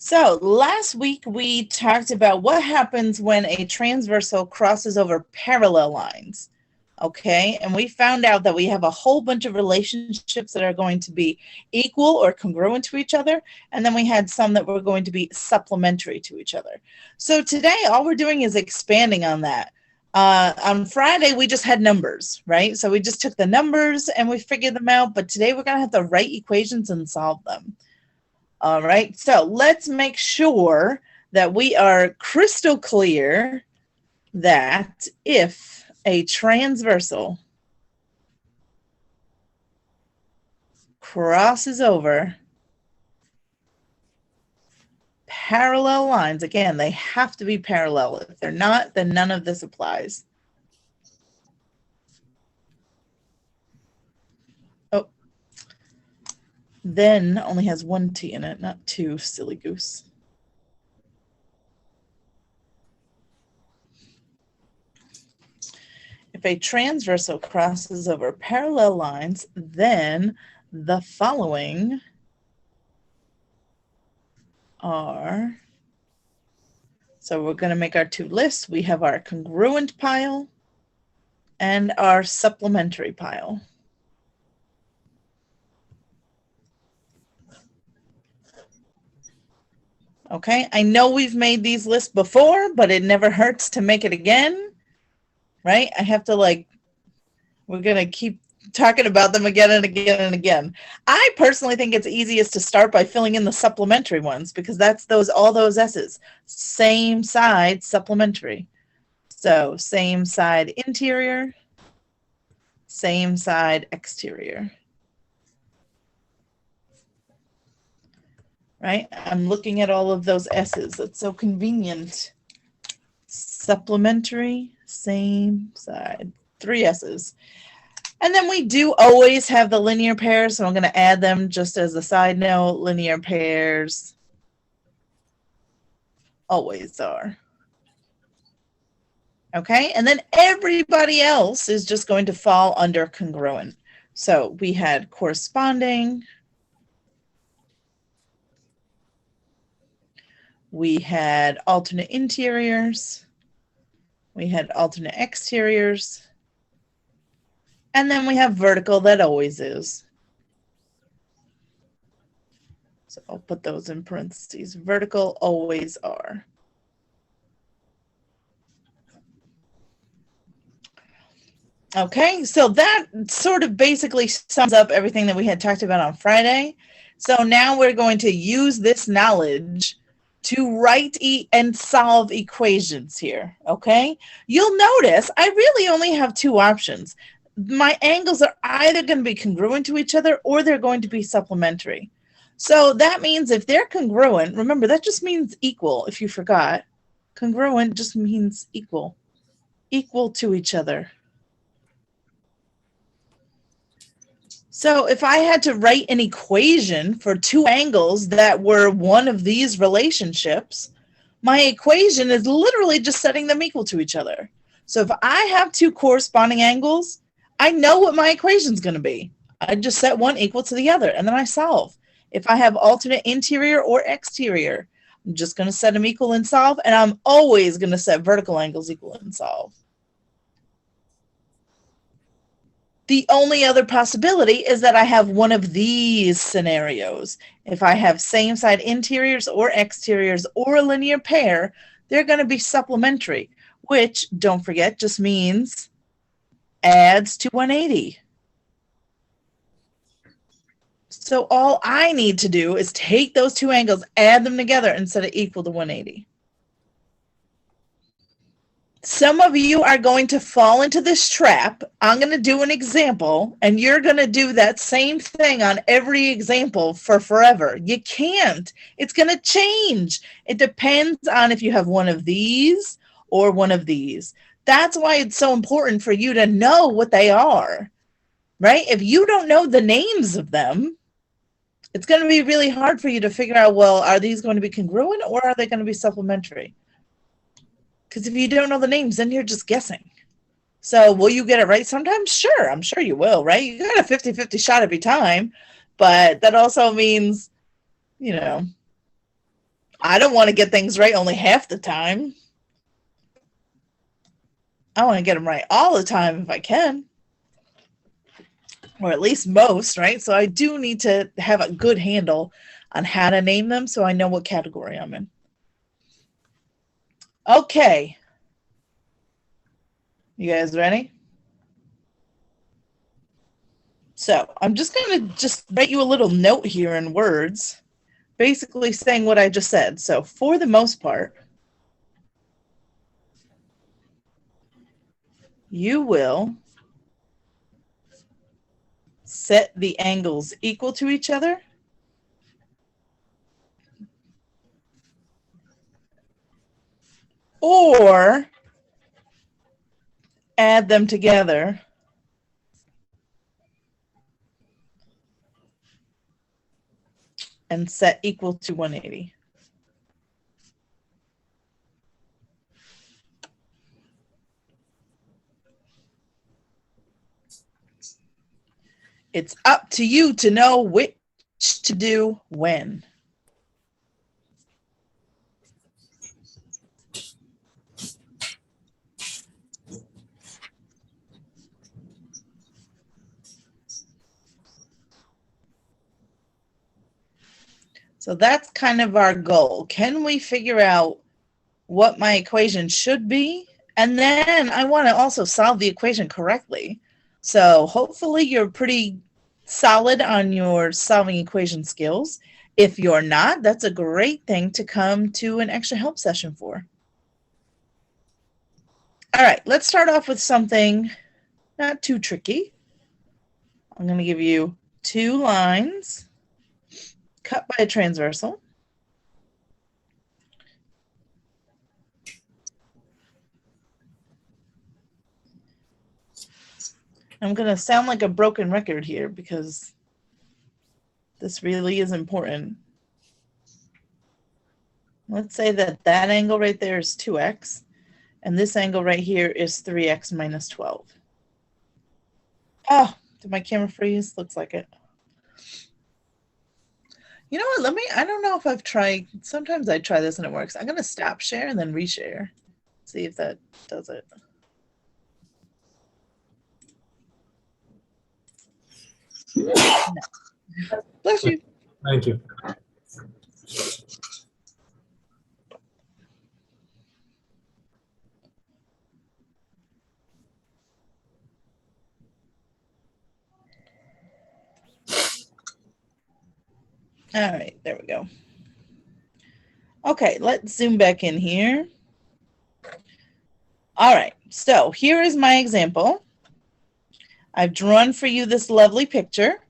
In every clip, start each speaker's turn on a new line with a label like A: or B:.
A: So last week we talked about what happens when a transversal crosses over parallel lines. Okay, and we found out that we have a whole bunch of relationships that are going to be equal or congruent to each other, and then we had some that were going to be supplementary to each other. So today all we're doing is expanding on that. On Friday we just had numbers, right? So we just took the numbers and we figured them out, but today we're going to have to write equations and solve them. All right, so let's make sure that we are crystal clear that if a transversal crosses over parallel lines, again, they have to be parallel. If they're not, then none of this applies. Oh, then only has one T in it, not two, silly goose. If a transversal crosses over parallel lines, then the following are, so we're going to make our two lists. We have our congruent pile and our supplementary pile. Okay, I know we've made these lists before, but it never hurts to make it again, right? I have to we're going to keep talking about them again and again and again. I personally think it's easiest to start by filling in the supplementary ones because that's all those S's. Same side supplementary. So same side interior, same side exterior. Right? I'm looking at all of those S's. It's so convenient. Supplementary, same side, 3 S's. And then we do always have the linear pairs, so I'm going to add them just as a side note. Linear pairs always are. Okay, and then everybody else is just going to fall under congruent. So we had corresponding. We had alternate interiors. We had alternate exteriors. And then we have vertical, that always is. So I'll put those in parentheses. Vertical always are. Okay, so that sort of basically sums up everything that we had talked about on Friday. So now we're going to use this knowledge to write and solve equations here, okay? You'll notice I really only have 2 options. My angles are either going to be congruent to each other or they're going to be supplementary. So that means if they're congruent, remember that just means equal if you forgot. Congruent just means equal to each other. So if I had to write an equation for 2 angles that were one of these relationships, my equation is literally just setting them equal to each other. So if I have 2 corresponding angles, I know what my equation is going to be. I just set one equal to the other, and then I solve. If I have alternate interior or exterior, I'm just going to set them equal and solve, and I'm always going to set vertical angles equal and solve. The only other possibility is that I have one of these scenarios. If I have same side interiors or exteriors or a linear pair, they're going to be supplementary, which, don't forget, just means adds to 180. So all I need to do is take those 2 angles, add them together, and set it equal to 180. Some of you are going to fall into this trap. I'm going to do an example, and you're going to do that same thing on every example for forever. You can't. It's going to change. It depends on if you have one of these or one of these. That's why it's so important for you to know what they are, right? If you don't know the names of them, it's going to be really hard for you to figure out, well, are these going to be congruent or are they going to be supplementary? Because if you don't know the names, then you're just guessing. So will you get it right sometimes? Sure, I'm sure you will, right? You got a 50-50 shot every time, but that also means, you know, I don't want to get things right only half the time. I want to get them right all the time if I can. Or at least most, right? So I do need to have a good handle on how to name them so I know what category I'm in. Okay. You guys ready? So I'm just going to write you a little note here in words, basically saying what I just said. So for the most part, you will set the angles equal to each other or add them together and set equal to 180. It's up to you to know which to do when. So that's kind of our goal. Can we figure out what my equation should be? And then I want to also solve the equation correctly. So hopefully you're pretty solid on your solving equation skills. If you're not, that's a great thing to come to an extra help session for. All right, let's start off with something not too tricky. I'm going to give you 2 lines cut by a transversal. I'm going to sound like a broken record here because this really is important. Let's say that that angle right there is 2x, and this angle right here is 3x minus 12. Oh, did my camera freeze? Looks like it. You know what, I don't know if I've tried, sometimes I try this and it works. I'm going to stop share and then reshare. See if that does it. No. Bless you.
B: Thank you.
A: All right, there we go. Okay, let's zoom back in here. All right, so here is my example. I've drawn for you this lovely picture.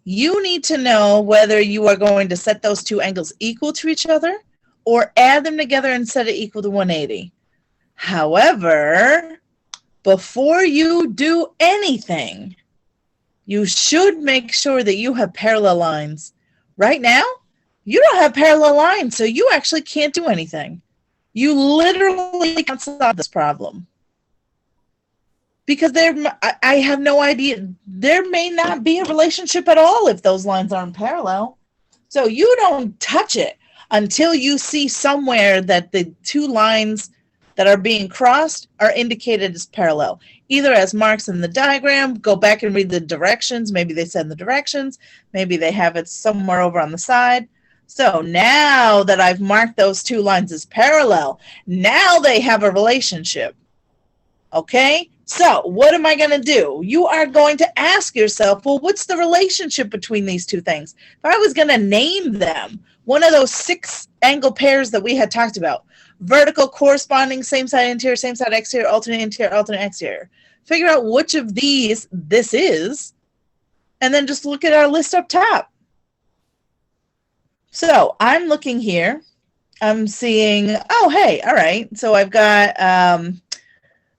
A: You need to know whether you are going to set those 2 angles equal to each other or add them together and set it equal to 180. However, before you do anything, you should make sure that you have parallel lines. Right now, you don't have parallel lines, so you actually can't do anything. You literally can't solve this problem. Because I have no idea. There may not be a relationship at all if those lines aren't parallel. So you don't touch it until you see somewhere that the 2 lines that are being crossed are indicated as parallel. Either as marks in the diagram, go back and read the directions. Maybe they said the directions. Maybe they have it somewhere over on the side. So now that I've marked those 2 lines as parallel, now they have a relationship. Okay? So what am I going to do? You are going to ask yourself, well, what's the relationship between these 2 things? If I was going to name them, one of those 6 angle pairs that we had talked about, vertical corresponding, same side interior, same side exterior, alternate interior, alternate exterior. Figure out which of these this is, and then just look at our list up top. So I'm looking here. I'm seeing, oh, hey, all right. So I've got,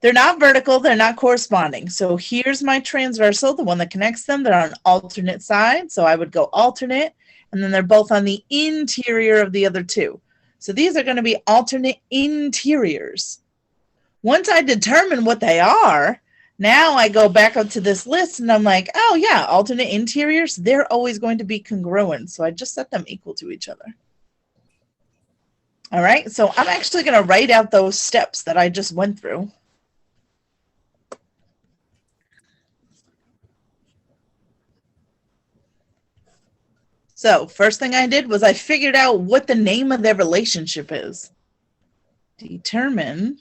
A: they're not vertical, they're not corresponding. So here's my transversal, the one that connects them. They're on alternate sides. So I would go alternate, and then they're both on the interior of the other 2. So these are going to be alternate interiors. Once I determine what they are, now I go back up to this list and I'm like, oh yeah, alternate interiors, they're always going to be congruent. So I just set them equal to each other. All right, so I'm actually going to write out those steps that I just went through. So first thing I did was I figured out what the name of their relationship is. Determine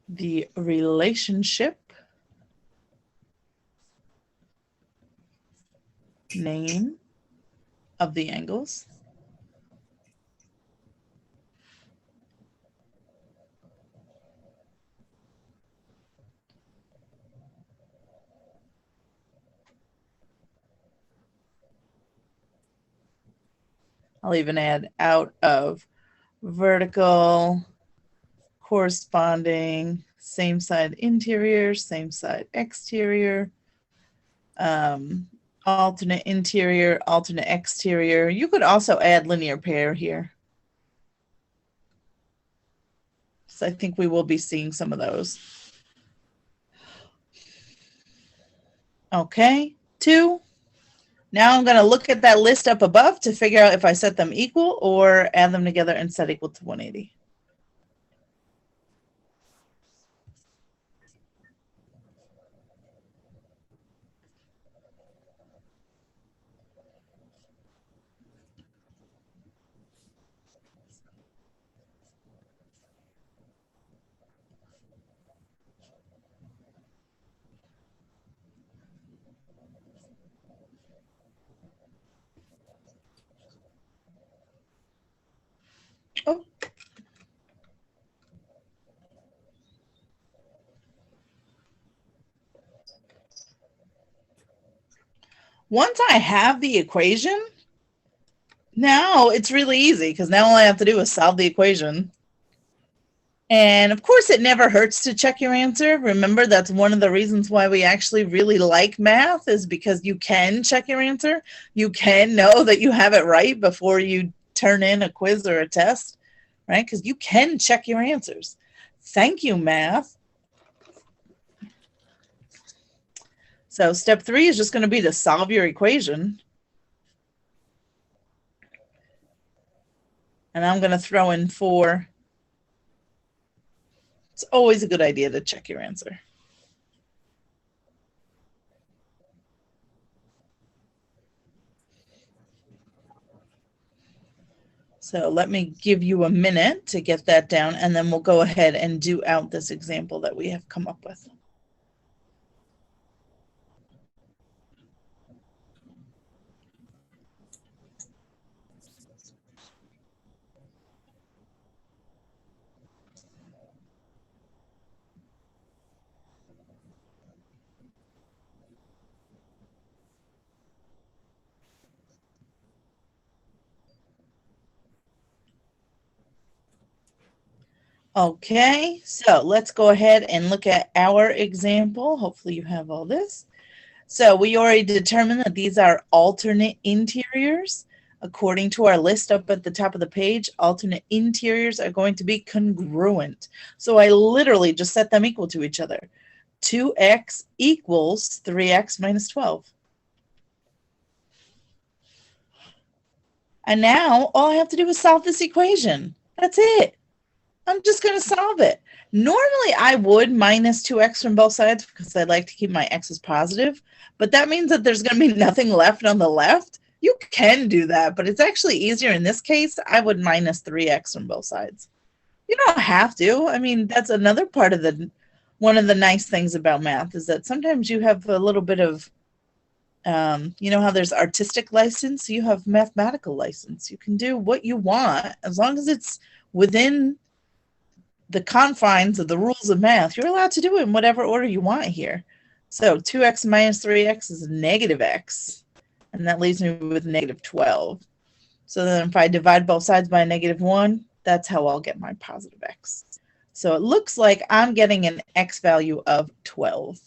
A: the relationship name of the angles. I'll even add out of vertical, corresponding, same side interior, same side exterior, alternate interior, alternate exterior. You could also add linear pair here. So I think we will be seeing some of those. Okay, 2. Now I'm going to look at that list up above to figure out if I set them equal or add them together and set equal to 180. Oh. Once I have the equation, now it's really easy because now all I have to do is solve the equation. And of course, it never hurts to check your answer. Remember, that's one of the reasons why we actually really like math, is because you can check your answer. You can know that you have it right before you turn in a quiz or a test, right? Because you can check your answers. Thank you, math. So step 3 is just going to be to solve your equation. And I'm going to throw in 4. It's always a good idea to check your answer. So let me give you a minute to get that down, and then we'll go ahead and do out this example that we have come up with. Okay, so let's go ahead and look at our example. Hopefully you have all this. So we already determined that these are alternate interiors. According to our list up at the top of the page, alternate interiors are going to be congruent. So I literally just set them equal to each other. 2x equals 3x minus 12. And now all I have to do is solve this equation. That's it. I'm just going to solve it. Normally, I would minus 2x from both sides because I'd like to keep my x's positive, but that means that there's going to be nothing left on the left. You can do that, but it's actually easier in this case. I would minus 3x from both sides. You don't have to. I mean, that's another part of one of the nice things about math is that sometimes you have a little bit of, you know how there's artistic license? You have mathematical license. You can do what you want as long as it's within the confines of the rules of math. You're allowed to do it in whatever order you want here. So 2x minus 3x is negative x, and that leaves me with negative 12. So then if I divide both sides by negative 1, that's how I'll get my positive x. So it looks like I'm getting an x value of 12.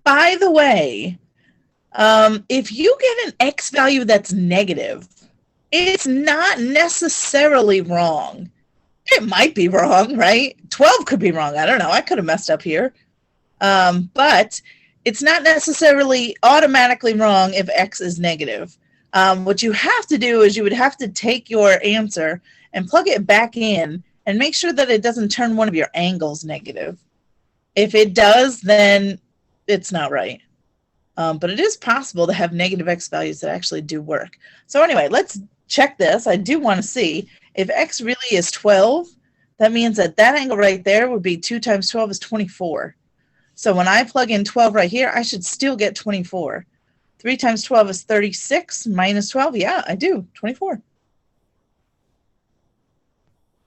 A: By the way, if you get an x value that's negative, it's not necessarily wrong. It might be wrong, right? 12 could be wrong. I don't know. I could have messed up here. But it's not necessarily automatically wrong if x is negative. What you have to do is you would have to take your answer and plug it back in and make sure that it doesn't turn one of your angles negative. If it does, then it's not right. But it is possible to have negative x values that actually do work. So anyway, let's check this. I do want to see if x really is 12, that means that that angle right there would be 2 times 12 is 24. So when I plug in 12 right here, I should still get 24. 3 times 12 is 36 minus 12. Yeah, I do, 24.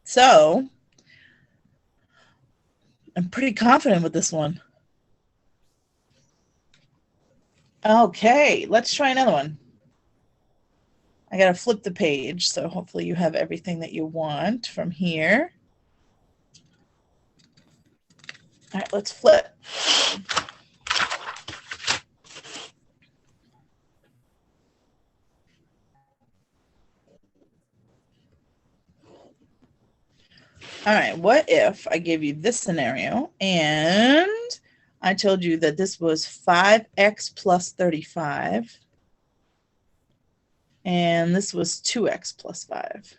A: So I'm pretty confident with this one. Okay, let's try another one. I got to flip the page, so hopefully you have everything that you want from here. All right, let's flip. All right, what if I gave you this scenario and I told you that this was 5x plus 35 and this was 2x plus 5.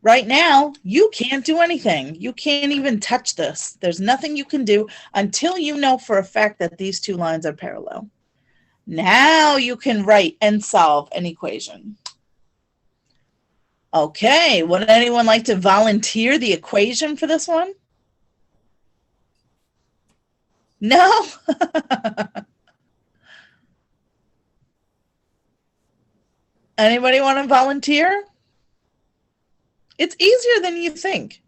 A: Right now, you can't do anything. You can't even touch this. There's nothing you can do until you know for a fact that these two lines are parallel. Now you can write and solve an equation. Okay, would anyone like to volunteer the equation for this one? No? Anybody want to volunteer? It's easier than you think.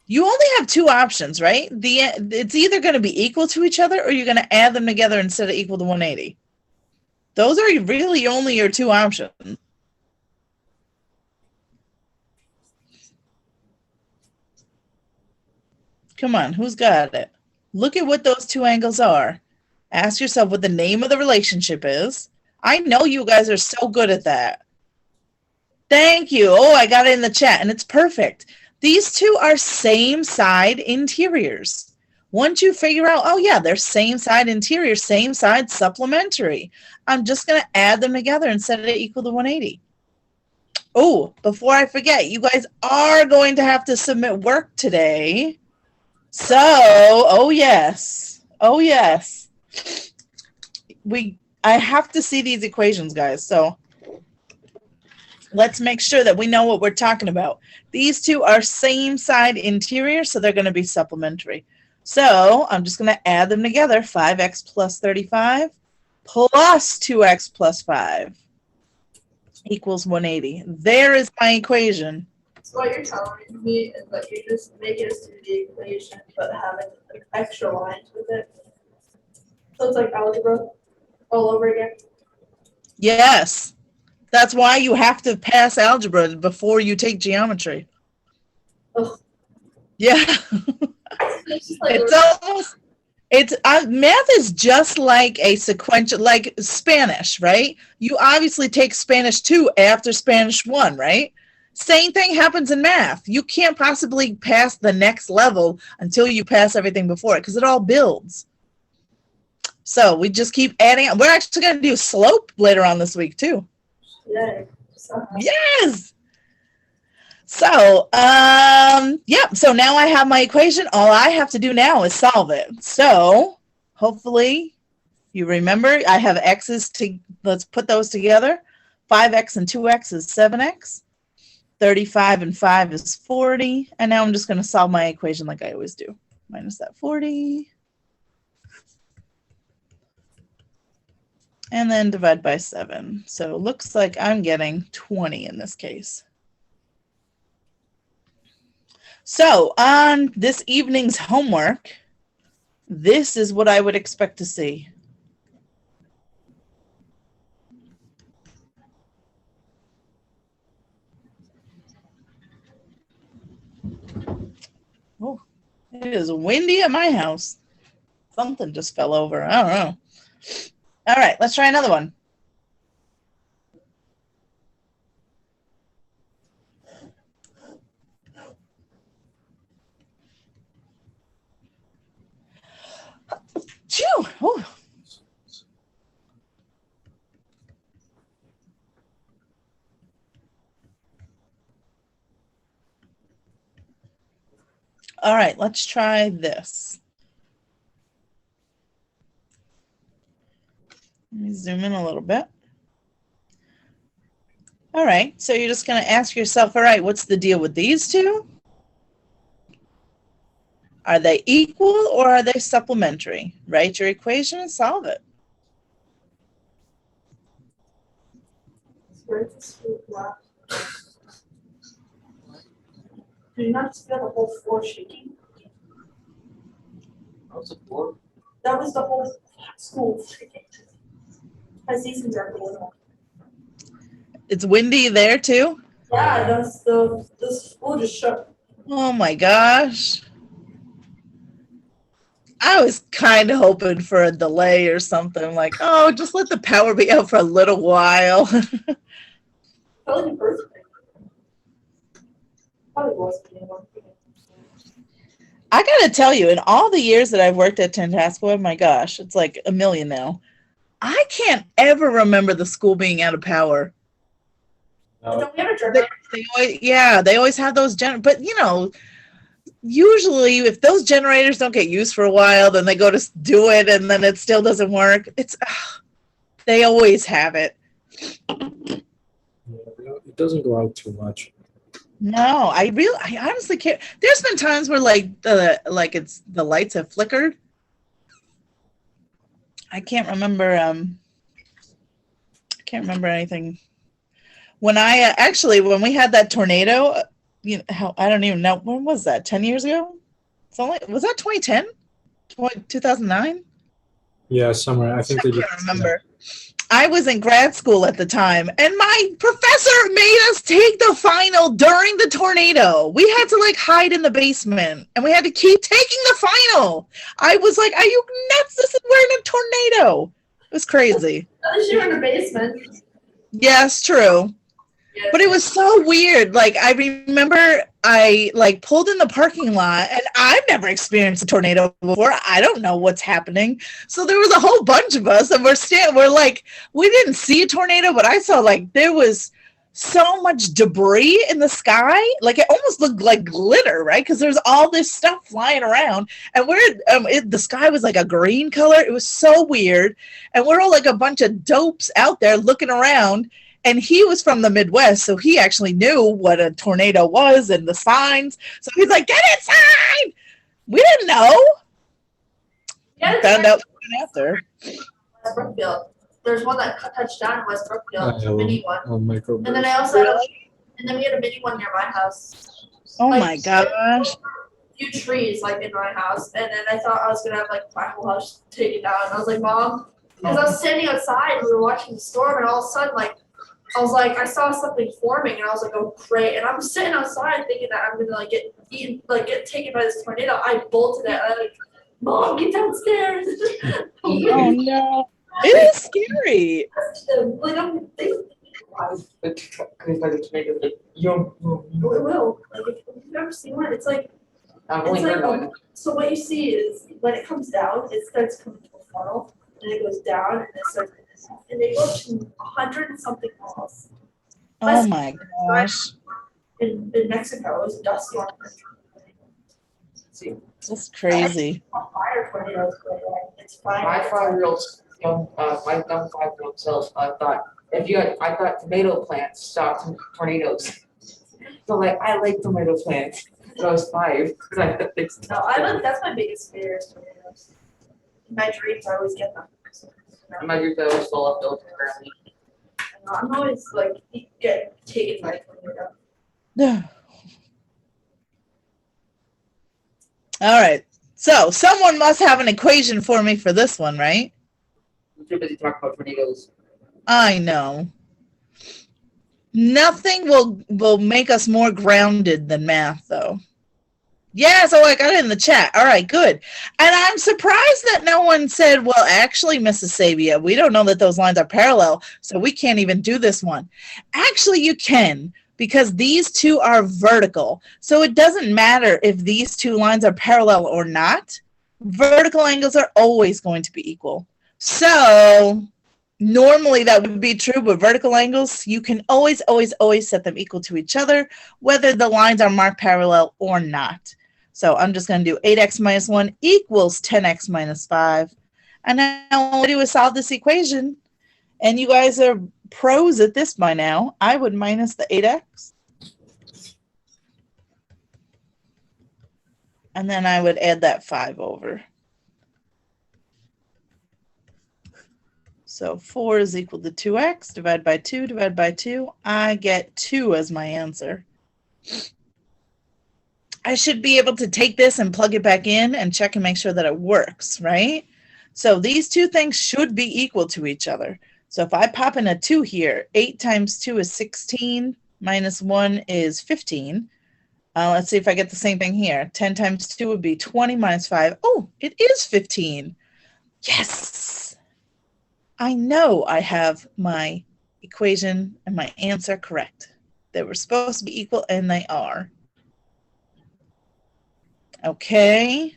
A: You only have two options, right? It's either going to be equal to each other or you're going to add them together instead of equal to 180. Those are really only your two options. Come on, who's got it? Look at what those two angles are. Ask yourself what the name of the relationship is. I know you guys are so good at that. Thank you. Oh, I got it in the chat, and it's perfect. These two are same side interiors. Once you figure out, oh yeah, they're same side interior, same side supplementary, I'm just going to add them together and set it equal to 180. Oh, before I forget, you guys are going to have to submit work today. So, oh yes. Oh yes. I have to see these equations, guys. So let's make sure that we know what we're talking about. These two are same side interior, so they're going to be supplementary. So I'm just going to add them together. 5x plus 35 plus 2x plus 5 equals 180. There is my equation.
B: So what you're telling me is that you just make it to the equation, but have like extra lines with it. So it's like algebra all over again.
A: Yes. That's why you have to pass algebra before you take geometry.
B: Ugh.
A: Yeah. Math is just like a sequential, like Spanish, right? You obviously take Spanish 2 after Spanish 1, right? Same thing happens in math. You can't possibly pass the next level until you pass everything before it because it all builds. So we just keep adding. We're actually going to do slope later on this week too.
B: Yeah.
A: Yes. So, yep. So now I have my equation. All I have to do now is solve it. So hopefully you remember I have x's to, let's put those together. 5x and 2x is 7x. 35 and 5 is 40. And now I'm just going to solve my equation like I always do. Minus that 40. And then divide by 7. So it looks like I'm getting 20 in this case. So on this evening's homework, this is what I would expect to see. Oh, it is windy at my house. Something just fell over. I don't know. All right, let's try another one. Phew. Whew. All right, let's try this. Let me zoom in a little bit. All right, so you're just going to ask yourself, all right, what's the deal with these two? Are they equal or are they supplementary? Write your equation and solve it.
B: Do you not feel the whole floor shaking?
C: That was the floor.
B: That was the whole school shaking. My seasons are going on.
A: It's windy there too?
B: Yeah, the school just shook.
A: Oh my gosh. I was kind of hoping for a delay or something like, oh, just let the power be out for a little while.
B: Probably the birthday. Probably was anyone.
A: I gotta tell you, in all the years that I've worked at Tantasco, oh my gosh, it's like a million now. I can't ever remember the school being out of power.
B: Don't we have a generator?
A: They always have those but you know, usually if those generators don't get used for a while, then they go to do it and then it still doesn't work. They always have it.
D: Yeah, it doesn't go out too much.
A: No, I honestly can't. There's been times where the lights have flickered. I can't remember. I can't remember anything. When I when we had that tornado, you know, I don't even know, when was that? 10 years ago? Was that 2010? 2009?
D: Yeah, somewhere. I think
A: I can't remember. I was in grad school at the time, and my professor made us take the final during the tornado. We had to hide in the basement, and we had to keep taking the final. I was like, "Are you nuts? We're in a tornado." It was crazy.
B: At least you were in the basement.
A: Yes, true.
B: Yes.
A: But it was so weird. I remember I pulled in the parking lot, and I've never experienced a tornado before. I don't know what's happening. So there was a whole bunch of us, and we didn't see a tornado, but I saw there was so much debris in the sky. It almost looked like glitter, right? Because there's all this stuff flying around, and the sky was a green color. It was so weird, and we're all a bunch of dopes out there looking around. And he was from the Midwest, so he actually knew what a tornado was and the signs. So he's like, "Get inside!" We didn't know.
B: Yeah,
A: Found out after.
B: West Brookfield. There's one that touched down in West Brookfield, a mini one.
D: Microburst.
B: And then I also and then we had a mini one near my house.
A: Oh my gosh.
B: Few trees in my house, and then I thought I was gonna have my whole house taken down. And I was like, "Mom," because I was standing outside and we were watching the storm, and all of a sudden I was like, I saw something forming, and I was like, "Oh, great!" And I'm sitting outside thinking that I'm gonna get eaten, get taken by this tornado. I bolted it. And I'm "Mom, get downstairs!"
A: Oh no, it is scary.
B: I'm thinking,
C: You
B: it will. If you've never seen one, it's
C: I've only heard one.
B: so what you see is when it comes down, it starts coming to a funnel, and it goes down, and it starts, and they go to 100 and something miles.
A: Oh my gosh.
B: In Mexico, it was dust storm.
C: See,
A: That's crazy.
B: Fire tornadoes, but it's fine.
C: my 5-year-old self thought I thought tomato plants stopped tornadoes. So I like tomato plants. When I was 5, because I thought they stopped.
B: No, that's my biggest fear is tornadoes. In my dreams, I always get them.
C: My group that was full of built apparently.
B: I'm always get taken by a tornado.
A: All right. So someone must have an equation for me for this one, right?
C: We're too busy talking about tornadoes.
A: I know. Nothing will make us more grounded than math, though. Yes, I got it in the chat. All right, good. And I'm surprised that no one said, well, actually, Mrs. Sabia, we don't know that those lines are parallel, so we can't even do this one. Actually, you can, because these two are vertical. So it doesn't matter if these two lines are parallel or not. vertical angles are always going to be equal. So normally that would be true, but vertical angles, you can always, always, always set them equal to each other, whether the lines are marked parallel or not. So I'm just going to do 8x minus 1 equals 10x minus 5. And now all I do is solve this equation. And you guys are pros at this by now. I would minus the 8x. And then I would add that 5 over. So 4 is equal to 2x, divided by 2, divided by 2. I get 2 as my answer. I should be able to take this and plug it back in and check and make sure that it works, right? So these two things should be equal to each other. So if I pop in a 2 here, 8 times 2 is 16, minus 1 is 15. Let's see if I get the same thing here. 10 times 2 would be 20 minus 5. Oh, it is 15. Yes! I know I have my equation and my answer correct. They were supposed to be equal, and they are. Okay.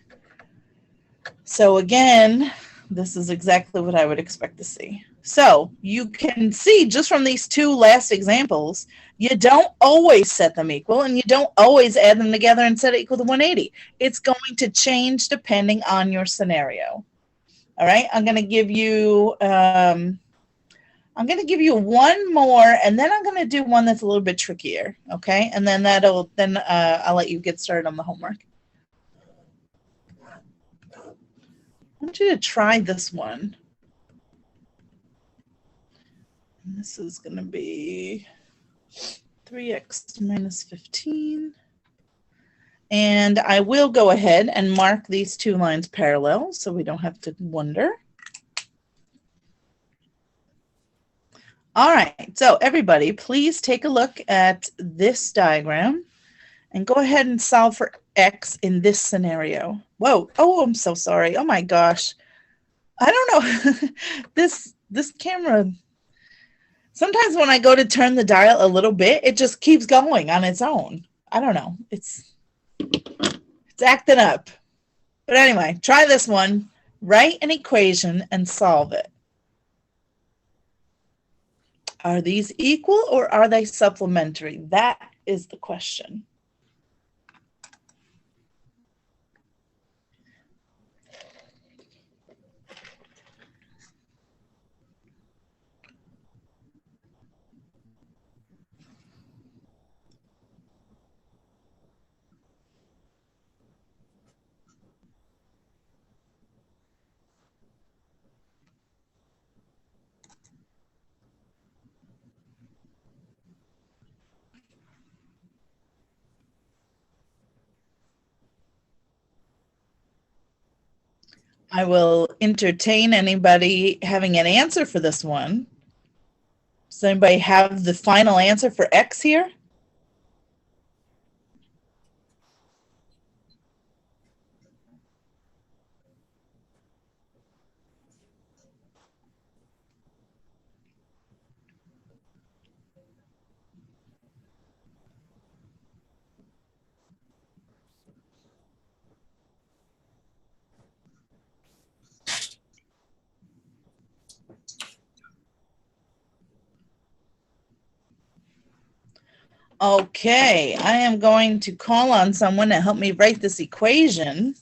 A: So again, this is exactly what I would expect to see. So you can see just from these two last examples, you don't always set them equal, and you don't always add them together and set it equal to 180. It's going to change depending on your scenario. All right, I'm going to give you one more, and then I'm going to do one that's a little bit trickier. Okay, and then I'll let you get started on the homework. I want you to try this one. And this is going to be 3x minus 15. And I will go ahead and mark these two lines parallel so we don't have to wonder. All right, so everybody, please take a look at this diagram and go ahead and solve for x in this scenario. Whoa, oh, I'm so sorry. Oh my gosh. I don't know. This camera, sometimes when I go to turn the dial a little bit, it just keeps going on its own. I don't know. It's acting up. But anyway, try this one. Write an equation and solve it. Are these equal or are they supplementary? That is the question. I will entertain anybody having an answer for this one. Does anybody have the final answer for x here? Okay, I am going to call on someone to help me write this equation.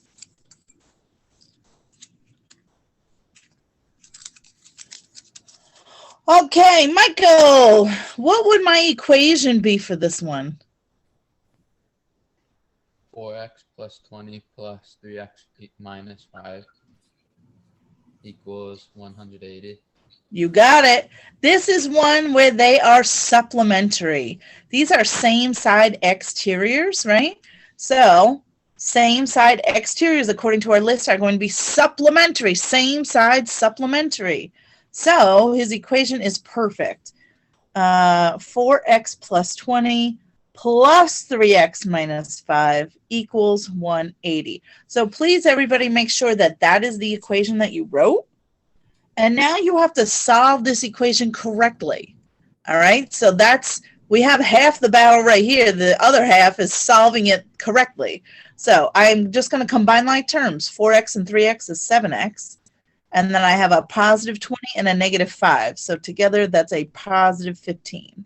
A: Okay, Michael, what would my equation be for this one?
E: 4x plus 20 plus 3x minus 5 equals 180.
A: You got it. This is one where they are supplementary. These are same side exteriors, right? So same side exteriors, according to our list, are going to be supplementary. Same side supplementary. So his equation is perfect. 4x plus 20 plus 3x minus 5 equals 180. So please, everybody, make sure that that is the equation that you wrote. And now you have to solve this equation correctly. All right, so we have half the battle right here. The other half is solving it correctly. So I'm just going to combine like terms. 4x and 3x is 7x. And then I have a positive 20 and a negative 5. So together that's a positive 15.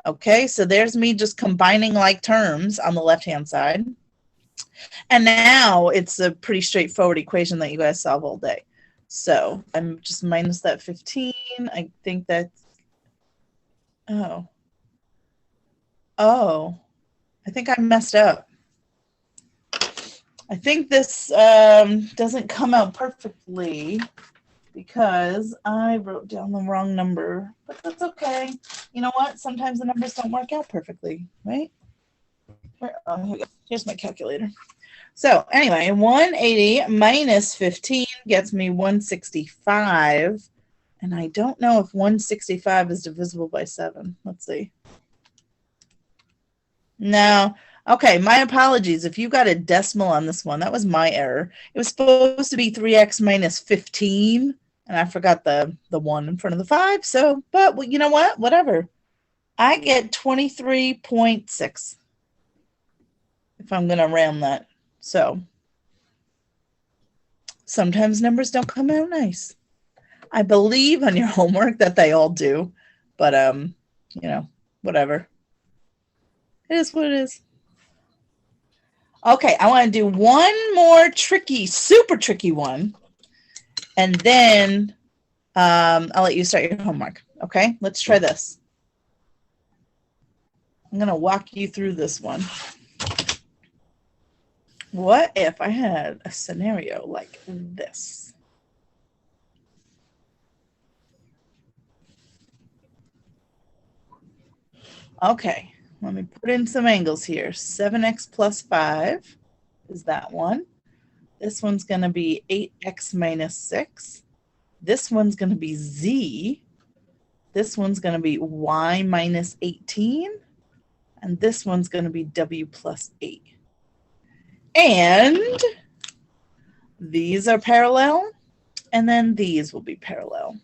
A: Okay, so there's me just combining like terms on the left-hand side. And now it's a pretty straightforward equation that you guys solve all day. So I'm just minus that 15. I think that's, oh, I think I messed up. I think this doesn't come out perfectly because I wrote down the wrong number, but that's okay. You know what? Sometimes the numbers don't work out perfectly, right? Here we go. Here's my calculator. So anyway, 180 minus 15 gets me 165. And I don't know if 165 is divisible by 7. Let's see. No. Okay, my apologies. If you got a decimal on this one, that was my error. It was supposed to be 3x minus 15. And I forgot the 1 in front of the 5. So, but you know what? Whatever. I get 23.6 if I'm going to round that. So sometimes numbers don't come out nice. I believe on your homework that they all do, but you know, whatever. It is what it is. Okay, I want to do one more tricky, super tricky one, and then I'll let you start your homework. Okay, let's try this. I'm going to walk you through this one. What if I had a scenario like this? Okay, let me put in some angles here. 7x plus 5 is that one. This one's going to be 8x minus 6. This one's going to be z. This one's going to be y minus 18. And this one's going to be w plus 8. And these are parallel, and then these will be parallel.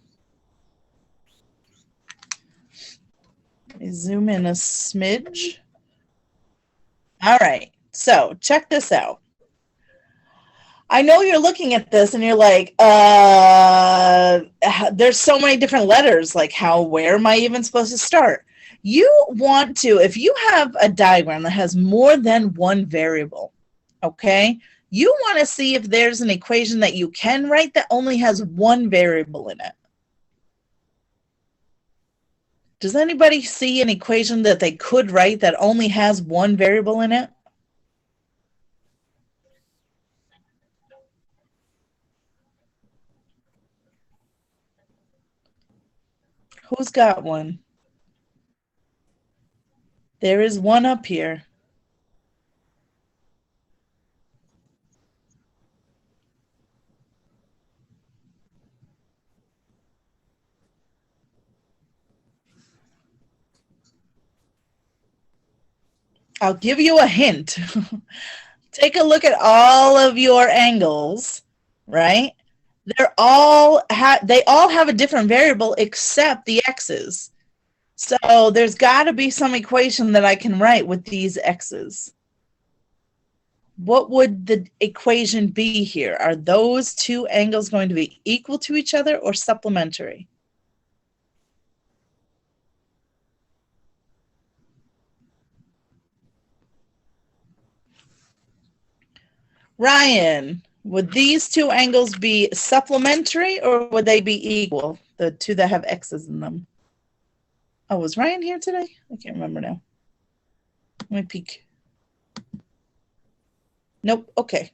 A: Let me zoom in a smidge. All right, so check this out. I know you're looking at this and you're like, there's so many different letters, like where am I even supposed to start? You want to, if you have a diagram that has more than one variable, okay, you want to see if there's an equation that you can write that only has one variable in it. Does anybody see an equation that they could write that only has one variable in it? Who's got one? There is one up here. I'll give you a hint. Take a look at all of your angles, right? They all have a different variable except the x's. So there's got to be some equation that I can write with these x's. What would the equation be here? Are those two angles going to be equal to each other or supplementary? Ryan, would these two angles be supplementary or would they be equal? The two that have x's in them. Oh, was Ryan here today? I can't remember now. Let me peek. Nope. Okay.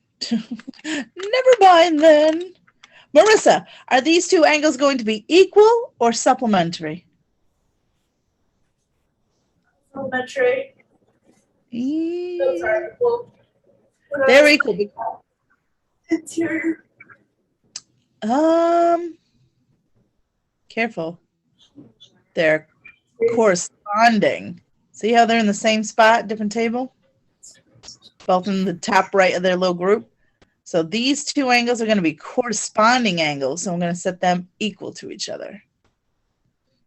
A: Never mind then. Marissa, are these two angles going to be equal or supplementary?
B: Supplementary. Those are equal.
A: They're equal.
B: Interior.
A: Careful. They're corresponding. See how they're in the same spot, different table? Both in the top right of their little group. So these two angles are going to be corresponding angles. So I'm going to set them equal to each other.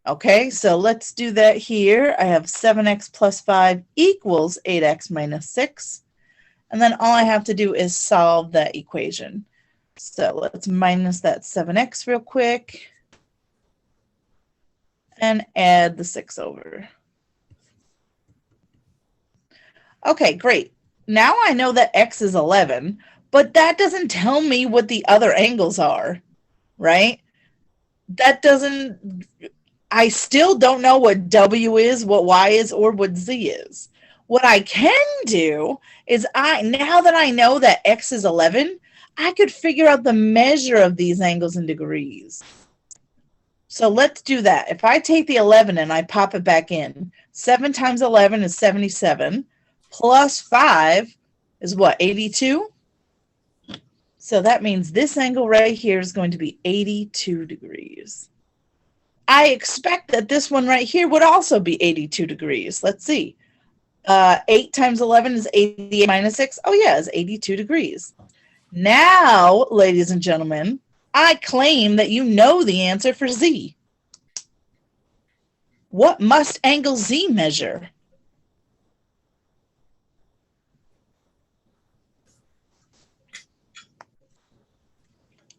A: Okay, so let's do that here. I have 7x plus 5 equals 8x minus 6. And then all I have to do is solve that equation. So let's minus that 7x real quick and add the 6 over. Okay, great. Now I know that x is 11, but that doesn't tell me what the other angles are, right? That doesn't, I still don't know what W is, what Y is, or what Z is. What I can do is now that I know that x is 11, I could figure out the measure of these angles in degrees. So let's do that. If I take the 11 and I pop it back in, 7 times 11 is 77, plus 5 is what, 82? So that means this angle right here is going to be 82 degrees. I expect that this one right here would also be 82 degrees. Let's see. 8 times 11 is 88 minus 6. Oh, yeah, it's 82 degrees. Now, ladies and gentlemen, I claim that you know the answer for Z. What must angle Z measure?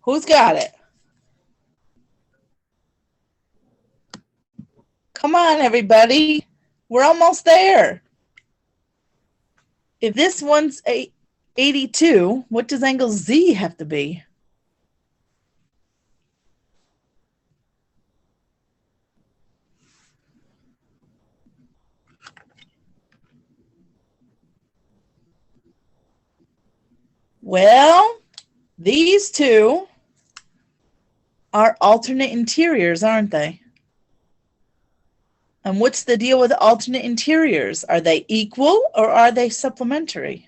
A: Who's got it? Come on, everybody. We're almost there. If this one's 82, what does angle Z have to be? Well, these two are alternate interiors, aren't they? And what's the deal with alternate interiors? Are they equal or are they supplementary?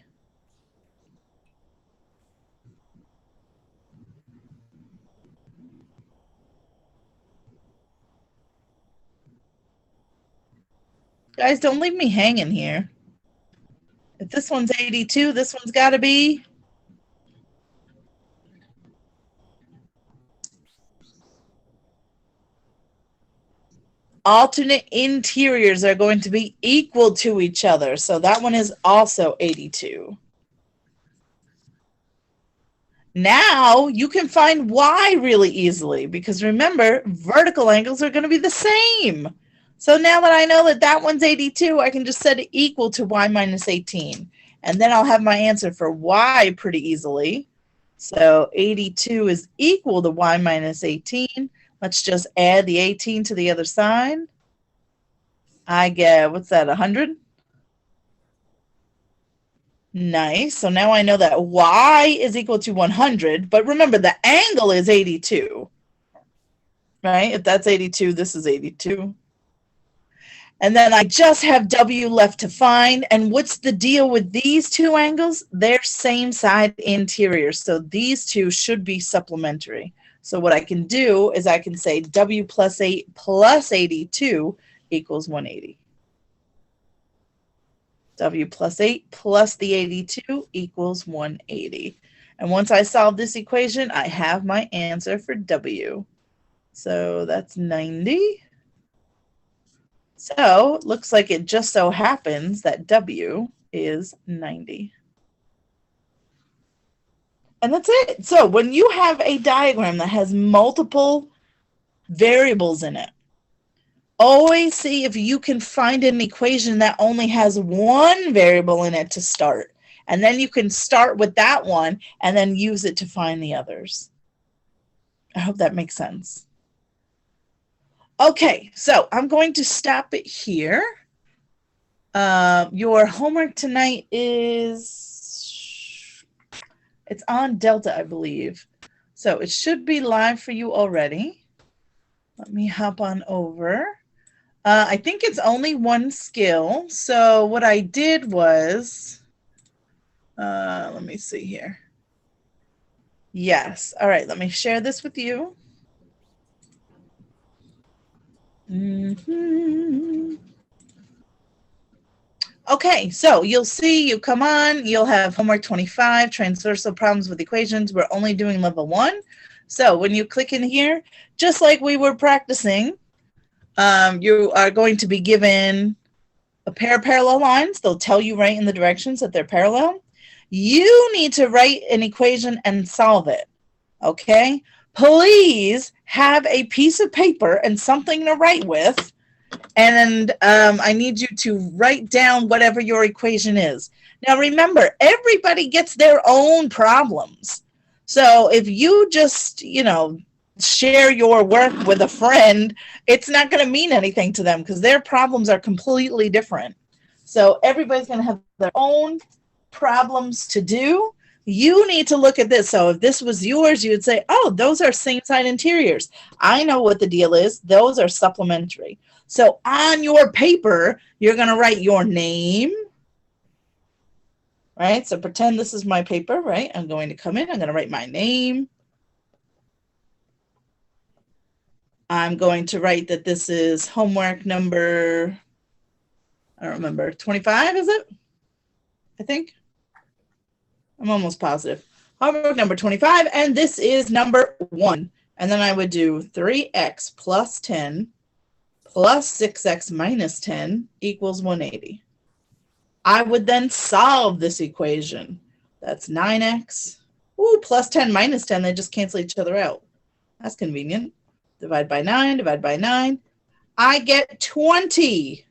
A: Guys, don't leave me hanging here. If this one's 82, this one's got to be... alternate interiors are going to be equal to each other. So that one is also 82. Now you can find Y really easily because remember, vertical angles are going to be the same. So now that I know that that one's 82, I can just set it equal to Y minus 18. And then I'll have my answer for Y pretty easily. So 82 is equal to Y minus 18. Let's just add the 18 to the other side. I get, what's that, 100? Nice. So now I know that Y is equal to 100. But remember, the angle is 82. Right? If that's 82, this is 82. And then I just have W left to find. And what's the deal with these two angles? They're same side interiors. So these two should be supplementary. So what I can do is I can say W plus 8 plus 82 equals 180. W plus 8 plus the 82 equals 180. And once I solve this equation, I have my answer for W. So that's 90. So looks like it just so happens that W is 90. And that's it. So when you have a diagram that has multiple variables in it, always see if you can find an equation that only has one variable in it to start. And then you can start with that one and then use it to find the others. I hope that makes sense. Okay, so I'm going to stop it here. Your homework tonight is... it's on Delta, I believe. So it should be live for you already. Let me hop on over. I think it's only one skill. So what I did was, let me see here. Yes. All right. Let me share this with you. Okay, so you'll see, you come on, you'll have homework 25, transversal problems with equations. We're only doing level 1. So when you click in here, just like we were practicing, you are going to be given a pair of parallel lines. They'll tell you right in the directions that they're parallel. You need to write an equation and solve it, okay? Please have a piece of paper and something to write with, and I need you to write down whatever your equation is. Now remember, everybody gets their own problems. So if you just, share your work with a friend, it's not going to mean anything to them because their problems are completely different. So everybody's going to have their own problems to do. You need to look at this. So if this was yours, you would say, oh, those are same side interiors. I know what the deal is. Those are supplementary. So on your paper, you're going to write your name, right? So pretend this is my paper, right? I'm going to come in. I'm going to write my name. I'm going to write that this is homework number, I don't remember, 25, is it? I think. I'm almost positive. Homework number 25, and this is number 1. And then I would do 3x plus 10 plus 6x minus 10 equals 180. I would then solve this equation. That's 9x. Ooh, plus 10 minus 10, they just cancel each other out. That's convenient. Divide by 9, divide by 9. I get 20.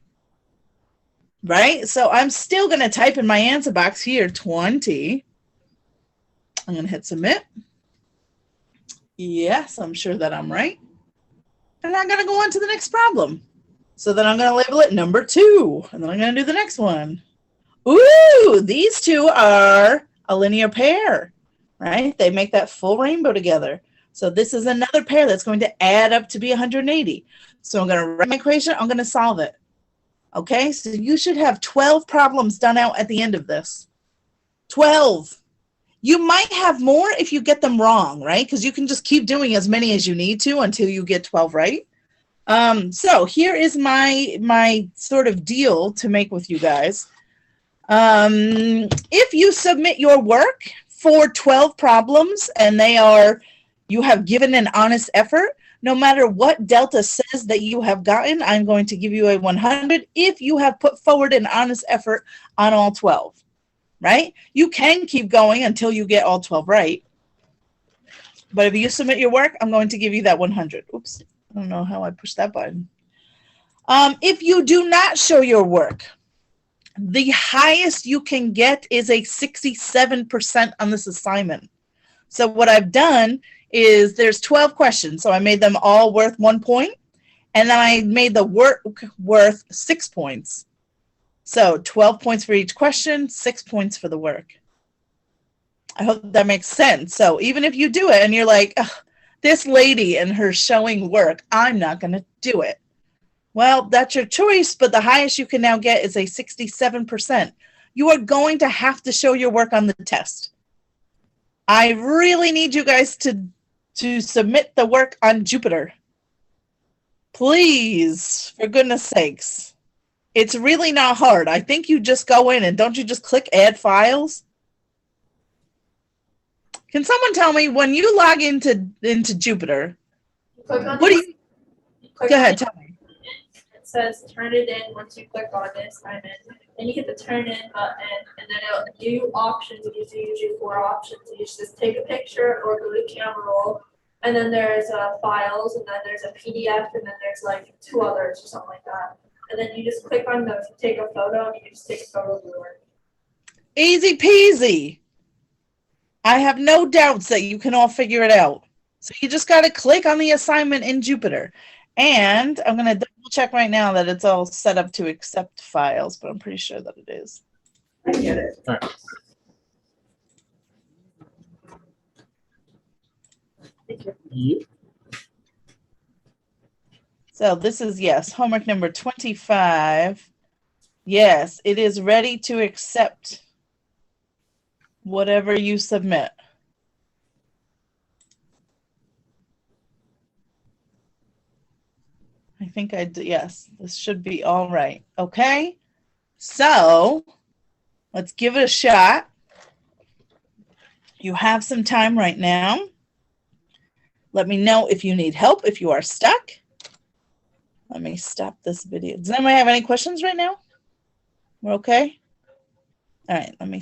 A: Right? So I'm still going to type in my answer box here, 20. I'm going to hit submit. Yes, I'm sure that I'm right. And I'm going to go on to the next problem. So then I'm going to label it number 2. And then I'm going to do the next one. Ooh, these two are a linear pair, right? They make that full rainbow together. So this is another pair that's going to add up to be 180. So I'm going to write my equation. I'm going to solve it. Okay, so you should have 12 problems done out at the end of this. 12. You might have more if you get them wrong, right? Because you can just keep doing as many as you need to until you get 12 right. So here is my sort of deal to make with you guys. If you submit your work for 12 problems and you have given an honest effort, no matter what Delta says that you have gotten, I'm going to give you a 100 if you have put forward an honest effort on all 12, right? You can keep going until you get all 12 right. But if you submit your work, I'm going to give you that 100. Oops, I don't know how I pushed that button. If you do not show your work, the highest you can get is a 67% on this assignment. So what I've done is there's 12 questions. So I made them all worth 1 point. And then I made the work worth 6 points. So 12 points for each question, 6 points for the work. I hope that makes sense. So even if you do it and you're like, this lady and her showing work, I'm not going to do it. Well, that's your choice, but the highest you can now get is a 67%. You are going to have to show your work on the test. I really need you guys to submit the work on Jupyter. Please, for goodness sakes. It's really not hard. I think you just go in and don't you just click add files? Can someone tell me when you log into Jupyter, what do you go ahead, tell me.
B: It says turn it in once you click on this assignment. Then you hit the turn in button and then it'll give you options. It gives you usually 4 options. You just take a picture or go to camera roll. And then there's files, and then there's a PDF, and then there's like 2 others or something like that. And then you just click on the take a photo, and you can just take a photo of your work.
A: Easy peasy. I have no doubts that you can all figure it out. So you just got to click on the assignment in Jupyter. And I'm going to double check right now that it's all set up to accept files, but I'm pretty sure that it is.
B: I get it.
D: All right. Yep.
A: So this is, yes, homework number 25. Yes, it is ready to accept whatever you submit. I think I did, yes, this should be all right. Okay, so let's give it a shot. You have some time right now. Let me know if you need help, if you are stuck. Let me stop this video. Does anyone have any questions right now? We're okay? All right, let me